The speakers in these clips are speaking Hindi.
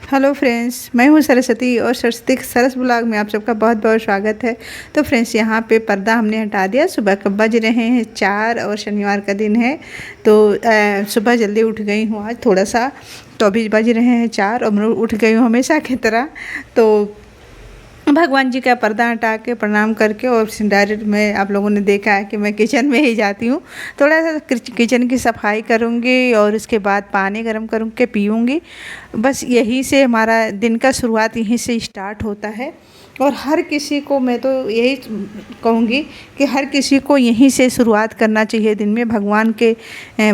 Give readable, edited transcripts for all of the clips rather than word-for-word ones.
हेलो फ्रेंड्स, मैं हूं सरस्वती और सरस्वती के सरस ब्लॉग में आप सबका बहुत बहुत स्वागत है। तो फ्रेंड्स, यहाँ पे पर्दा हमने हटा दिया। सुबह कब बज रहे हैं 4 और शनिवार का दिन है। तो सुबह जल्दी उठ गई हूँ आज थोड़ा सा। तो अभी बज रहे हैं 4 और मैं उठ गई हूँ हमेशा की तरह। तो भगवान जी का पर्दा हटा के प्रणाम करके और डायरेक्ट मैं आप लोगों ने देखा है कि मैं किचन में ही जाती हूँ। थोड़ा सा किचन की सफाई करूँगी और उसके बाद पानी गर्म करूँ के पीऊँगी। बस यही से हमारा दिन का शुरुआत यहीं से स्टार्ट होता है। और हर किसी को मैं तो यही कहूँगी कि हर किसी को यहीं से शुरुआत करना चाहिए दिन में। भगवान के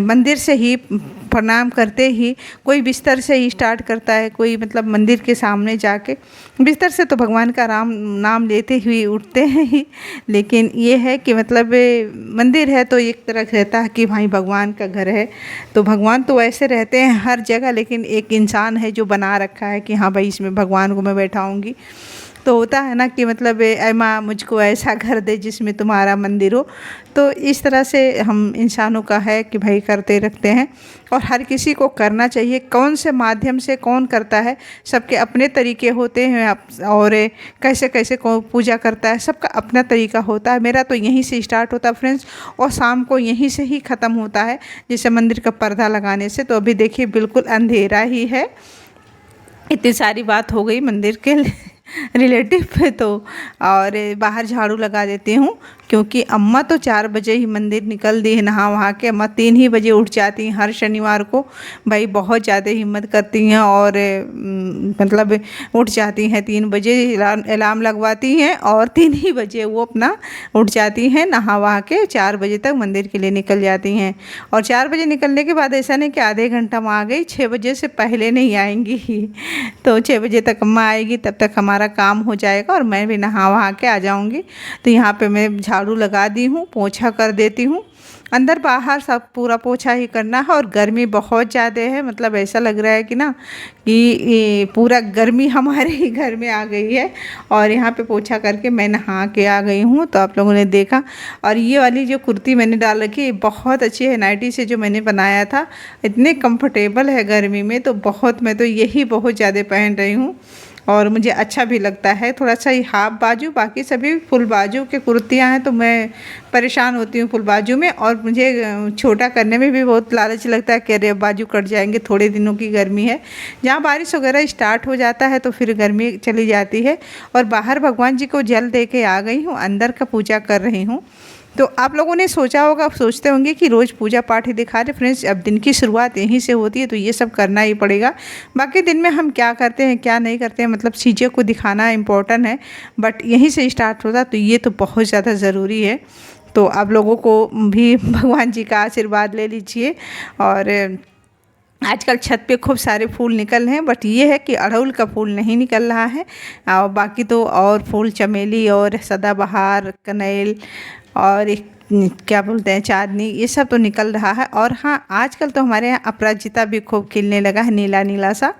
मंदिर से ही प्रणाम करते ही कोई बिस्तर से ही स्टार्ट करता है, कोई मतलब मंदिर के सामने जाके। बिस्तर से तो भगवान का नाम लेते हुए उठते हैं ही, लेकिन ये है कि मतलब मंदिर है तो एक तरह रहता है कि भाई भगवान का घर है। तो भगवान तो वैसे रहते हैं हर जगह, लेकिन एक इंसान है जो बना रखा है कि हाँ भाई इसमें भगवान को मैं बैठाऊँगी। तो होता है ना कि मतलब ऐ माँ मुझको ऐसा घर दे जिसमें तुम्हारा मंदिर हो। तो इस तरह से हम इंसानों का है कि भाई करते रखते हैं और हर किसी को करना चाहिए। कौन से माध्यम से कौन करता है, सबके अपने तरीके होते हैं। और कैसे कैसे कौन पूजा करता है, सबका अपना तरीका होता है। मेरा तो यहीं से स्टार्ट होता है फ्रेंड्स, और शाम को यहीं से ही ख़त्म होता है, जैसे मंदिर का पर्दा लगाने से। तो अभी देखिए बिल्कुल अंधेरा ही है। इतनी सारी बात हो गई मंदिर के रिलेटिव पे तो। और बाहर झाड़ू लगा देती हूँ, क्योंकि अम्मा तो 4 बजे ही मंदिर निकल दी है नहा वहा के। अम्मा 3 ही बजे उठ जाती हैं हर शनिवार को। भाई बहुत ज़्यादा हिम्मत करती हैं और मतलब उठ जाती हैं 3 बजे। अलार्म लगवाती हैं और 3 ही बजे वो अपना उठ जाती हैं, नहा वहा के 4 बजे तक मंदिर के लिए निकल जाती हैं। और 4 बजे निकलने के बाद ऐसा नहीं कि आधे घंटा में आ गई, 6 बजे से पहले नहीं आएंगी ही। तो 6 बजे तक अम्मा आएगी, तब तक हमारा काम हो जाएगा और मैं भी नहा वहा के आ जाऊंगी। तो यहाँ पे मैं झाड़ू लगा दी हूँ, पोछा कर देती हूँ। अंदर बाहर सब पूरा पोछा ही करना है। और गर्मी बहुत ज़्यादा है, मतलब ऐसा लग रहा है कि ना कि ये पूरा गर्मी हमारे ही घर में आ गई है। और यहाँ पे पोछा करके मैं नहा के आ गई हूँ, तो आप लोगों ने देखा। और ये वाली जो कुर्ती मैंने डाल रखी है बहुत अच्छी है, नाइटी से जो मैंने बनाया था। इतने कंफर्टेबल है गर्मी में, तो बहुत, मैं तो यही बहुत ज़्यादा पहन रही हूँ और मुझे अच्छा भी लगता है। थोड़ा सा ही हाफ बाजू, बाकी सभी फुल बाजू के कुर्तियाँ हैं, तो मैं परेशान होती हूँ फुल बाजू में। और मुझे छोटा करने में भी बहुत लालच लगता है कि अरे बाजू कट जाएंगे, थोड़े दिनों की गर्मी है। जहाँ बारिश वगैरह स्टार्ट हो जाता है तो फिर गर्मी चली जाती है। और बाहर भगवान जी को जल दे के आ गई हूँ, अंदर का पूजा कर रही हूँ। तो आप लोगों ने सोचा होगा, आप सोचते होंगे कि रोज़ पूजा पाठ ही दिखा रहे। फ्रेंड्स, अब दिन की शुरुआत यहीं से होती है, तो ये सब करना ही पड़ेगा। बाकी दिन में हम क्या करते हैं क्या नहीं करते हैं, मतलब चीज़ें को दिखाना इम्पोर्टेंट है, बट यहीं से स्टार्ट होता, तो ये तो बहुत ज़्यादा ज़रूरी है। तो आप लोगों को भी भगवान जी का आशीर्वाद ले लीजिए। और आजकल छत पे खूब सारे फूल निकल रहे हैं, बट ये है कि अड़हुल का फूल नहीं निकल रहा है। और बाकी तो और फूल, चमेली और सदाबहार, कनेल और एक क्या बोलते हैं चांदनी, ये सब तो निकल रहा है। और हाँ, आजकल तो हमारे यहाँ अपराजिता भी खूब खिलने लगा है, नीला नीला सा,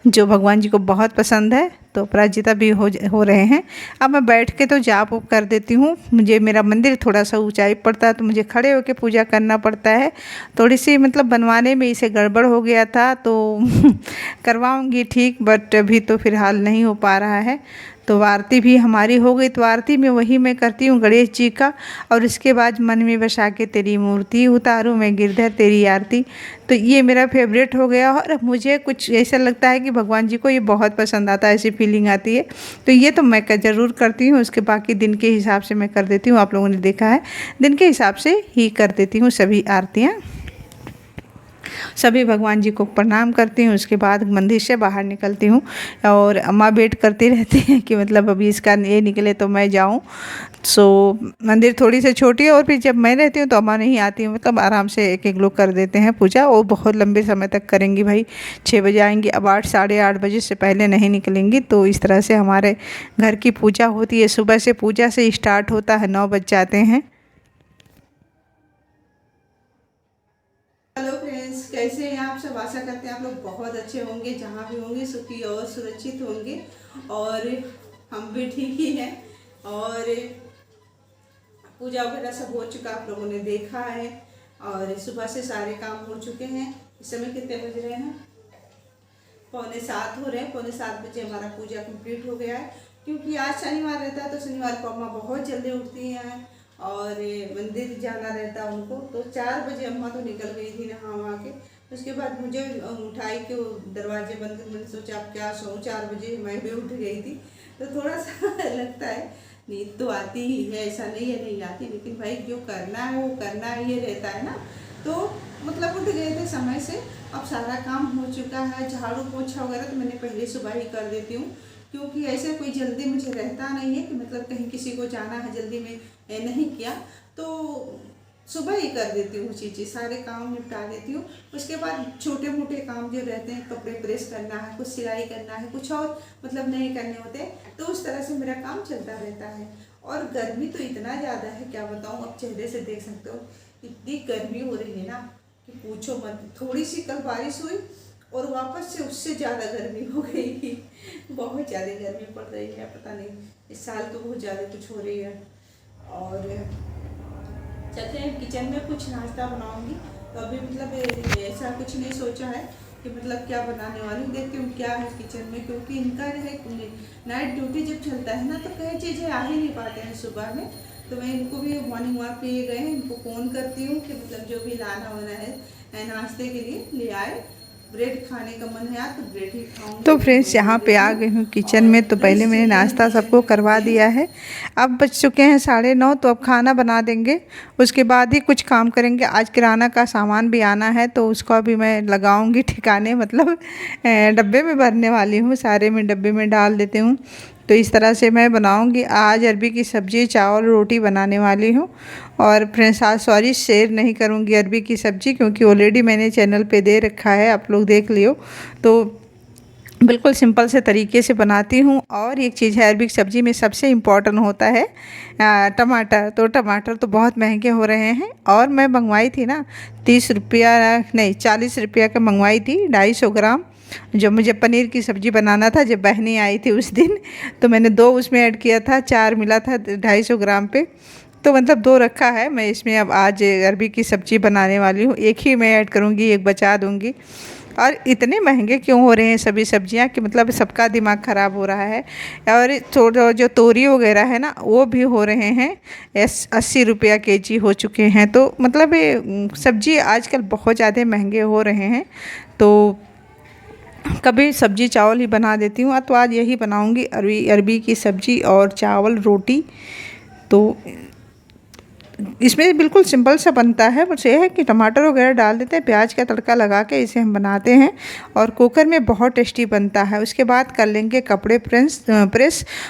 जो भगवान जी को बहुत पसंद है। तो अपराजिता भी हो रहे हैं। अब मैं बैठ के तो जाप उप कर देती हूँ। मुझे, मेरा मंदिर थोड़ा सा ऊंचाई पड़ता है, तो मुझे खड़े होकर पूजा करना पड़ता है। थोड़ी सी मतलब बनवाने में इसे गड़बड़ हो गया था, तो करवाऊँगी ठीक, बट अभी तो फ़िलहाल नहीं हो पा रहा है। तो आरती भी हमारी हो गई। तो आरती में वही मैं करती हूँ गणेश जी का, और उसके बाद मन में बसा के तेरी मूर्ति उतारूँ मैं गिरधर तेरी आरती। तो ये मेरा फेवरेट हो गया। और अब मुझे कुछ ऐसा लगता है कि भगवान जी को ये बहुत पसंद आता है, ऐसी फीलिंग आती है। तो ये तो मैं ज़रूर करती हूँ। उसके बाकी दिन के हिसाब से मैं कर देती हूँ, आप लोगों ने देखा है, दिन के हिसाब से ही कर देती हूँ सभी आरतियाँ। सभी भगवान जी को प्रणाम करती हूँ, उसके बाद मंदिर से बाहर निकलती हूँ। और अम्मा वेट करती रहती हैं कि मतलब अभी इसका ये निकले तो मैं जाऊँ। सो मंदिर थोड़ी सी छोटी है, और फिर जब मैं रहती हूँ तो अम्मा नहीं आती हूँ, मतलब आराम से एक एक लोग कर देते हैं पूजा। और बहुत लंबे समय तक करेंगी भाई, 6 बजे आएंगी, अब 8 साढ़े 8 बजे से पहले नहीं निकलेंगी। तो इस तरह से हमारे घर की पूजा होती है। सुबह से पूजा से स्टार्ट होता है, 9 बज जाते हैं। हेलो फ्रेंड्स, कैसे हैं आप सब? आशा करते हैं आप लोग बहुत अच्छे होंगे, जहाँ भी होंगे सुखी और सुरक्षित होंगे। और हम भी ठीक ही हैं। और पूजा वगैरह सब हो चुका, आप लोगों ने देखा है। और सुबह से सारे काम हो चुके हैं। इस समय कितने बज रहे हैं? 6:45 हो रहे हैं। 6:45 हमारा पूजा कंप्लीट हो गया है, क्योंकि आज शनिवार रहता है तो शनिवार को अम्मा बहुत जल्दी उठती हैं और मंदिर जाना रहता है उनको। तो 4 बजे अम्मा तो निकल गई थी नहा वहाँ के। उसके बाद मुझे उठाई के दरवाजे बंद, मैंने सोचा अब क्या सोऊं, 4 बजे मैं भी उठ गई थी। तो थोड़ा सा लगता है, नींद तो आती ही है, ऐसा नहीं है नहीं आती, लेकिन भाई जो करना है वो करना ये रहता है ना। तो मतलब उठ गए थे समय से। अब सारा काम हो चुका है, झाड़ू पोछा वगैरह तो मैंने पहले सुबह ही कर देती हूँ, क्योंकि ऐसे कोई जल्दी मुझे रहता नहीं है कि मतलब कहीं किसी को जाना है जल्दी में नहीं किया तो सुबह ही कर देती हूँ चीज़ें, सारे काम निपटा देती हूँ। उसके बाद छोटे मोटे काम जो रहते हैं, कपड़े प्रेस करना है, कुछ सिलाई करना है, कुछ और मतलब नहीं करने होते, तो उस तरह से मेरा काम चलता रहता है। और गर्मी तो इतना ज़्यादा है, क्या बताऊँ, अब चेहरे से देख सकते हो इतनी गर्मी हो रही है ना कि पूछो मत। थोड़ी सी कल बारिश हुई और वापस से उससे ज़्यादा गर्मी हो गई। बहुत ज़्यादा गर्मी पड़ रही है, पता नहीं इस साल तो बहुत ज़्यादा कुछ हो रही है। और चलते हैं किचन में, कुछ नाश्ता बनाऊंगी। तो अभी मतलब ऐसा कुछ नहीं सोचा है कि मतलब क्या बनाने वाली हूँ, देखती हूँ क्या है किचन में, क्योंकि इनका जो है नाइट ड्यूटी जब चलता है ना तो कई चीज़ें आ ही नहीं पाते हैं सुबह में। तो मैं इनको भी मॉर्निंग वॉक पे गए हैं, इनको फ़ोन करती हूँ कि मतलब जो भी लाना होना है नाश्ते के लिए ले आए। ब्रेड खाने का मन है तो ब्रेड ही खाऊंगी। तो फ्रेंड्स यहाँ पे आ गई हूँ किचन में। तो पहले मैंने नाश्ता सबको करवा दिया है। अब बज चुके हैं 9:30, तो अब खाना बना देंगे, उसके बाद ही कुछ काम करेंगे। आज किराना का सामान भी आना है तो उसको अभी मैं लगाऊंगी ठिकाने, मतलब डब्बे में भरने वाली हूँ, सारे में डब्बे में डाल देती हूँ। तो इस तरह से मैं बनाऊंगी। आज अरबी की सब्ज़ी, चावल, रोटी बनाने वाली हूँ। और फ्रेंड्स आज सॉरी शेयर नहीं करूँगी अरबी की सब्ज़ी, क्योंकि ऑलरेडी मैंने चैनल पे दे रखा है, आप लोग देख लियो। तो बिल्कुल सिंपल से तरीके से बनाती हूँ। और एक चीज़ है, अरबी की सब्ज़ी में सबसे इम्पॉर्टेंट होता है टमाटर। तो टमाटर तो बहुत महंगे हो रहे हैं, और मैं मंगवाई थी ना 30 रुपया नहीं 40 रुपया का मंगवाई थी 250 ग्राम। जो मुझे पनीर की सब्ज़ी बनाना था, जब बहनें आई थी उस दिन, तो मैंने 2 उसमें ऐड किया था, 4 मिला था 250 ग्राम पे। तो मतलब 2 रखा है मैं इसमें। अब आज अरबी की सब्ज़ी बनाने वाली हूँ, एक ही मैं ऐड करूँगी, एक बचा दूँगी। और इतने महंगे क्यों हो रहे हैं सभी सब्जियां कि मतलब सबका दिमाग ख़राब हो रहा है। और जो तोरी वगैरह है ना वो भी हो रहे हैं 80 रुपया केजी हो चुके हैं। तो मतलब ये सब्जी आजकल बहुत ज़्यादा महंगे हो रहे हैं। तो कभी सब्जी चावल ही बना देती हूँ, तो आज यही बनाऊँगी, अरबी की सब्ज़ी और चावल रोटी। तो इसमें बिल्कुल सिंपल सा बनता है, बस ये है कि टमाटर वगैरह डाल देते हैं, प्याज का तड़का लगा के इसे हम बनाते हैं, और कुकर में बहुत टेस्टी बनता है। उसके बाद कर लेंगे कपड़े प्रेस।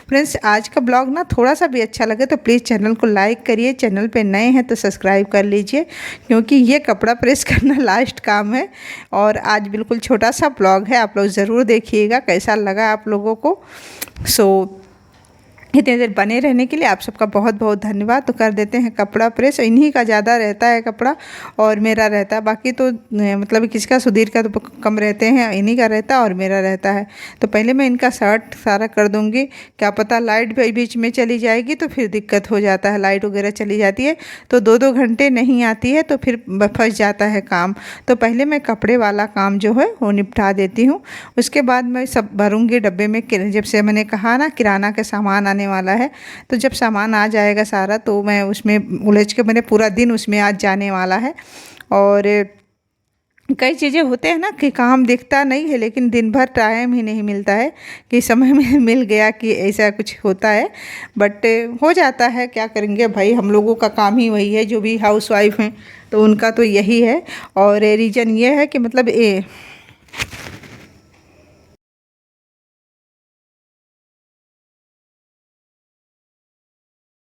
फ्रेंड्स आज का ब्लॉग ना थोड़ा सा भी अच्छा लगे तो प्लीज़ चैनल को लाइक करिए, चैनल पे नए हैं तो सब्सक्राइब कर लीजिए, क्योंकि ये कपड़ा प्रेस करना लास्ट काम है। और आज बिल्कुल छोटा सा ब्लॉग है, आप लोग ज़रूर देखिएगा कैसा लगा आप लोगों को। इतनी देर बने रहने के लिए आप सबका बहुत बहुत धन्यवाद। तो कर देते हैं कपड़ा प्रेस। इन्हीं का ज़्यादा रहता है कपड़ा और मेरा रहता है, बाकी तो मतलब किसका, सुधीर का तो कम रहते हैं, इन्हीं का रहता है और मेरा रहता है। तो पहले मैं इनका शर्ट सारा कर दूँगी, क्या पता लाइट भी बीच में चली जाएगी तो फिर दिक्कत हो जाता है, लाइट वगैरह चली जाती है तो 2-2 घंटे नहीं आती है तो फिर फंस जाता है काम। तो पहले मैं कपड़े वाला काम जो है वो निपटा देती हूँ, उसके बाद मैं सब भरूँगी डब्बे में। जब से मैंने कहा ना किराना का सामान आने वाला है, तो जब सामान आ जाएगा सारा तो मैं उसमें उलझ के, मैंने पूरा दिन उसमें आज जाने वाला है। और कई चीज़ें होते हैं ना कि काम दिखता नहीं है, लेकिन दिन भर टाइम ही नहीं मिलता है कि समय में मिल गया कि ऐसा कुछ होता है, बट हो जाता है, क्या करेंगे भाई, हम लोगों का काम ही वही है, जो भी हाउसवाइफ हैं तो उनका तो यही है। और रीज़न ये है कि मतलब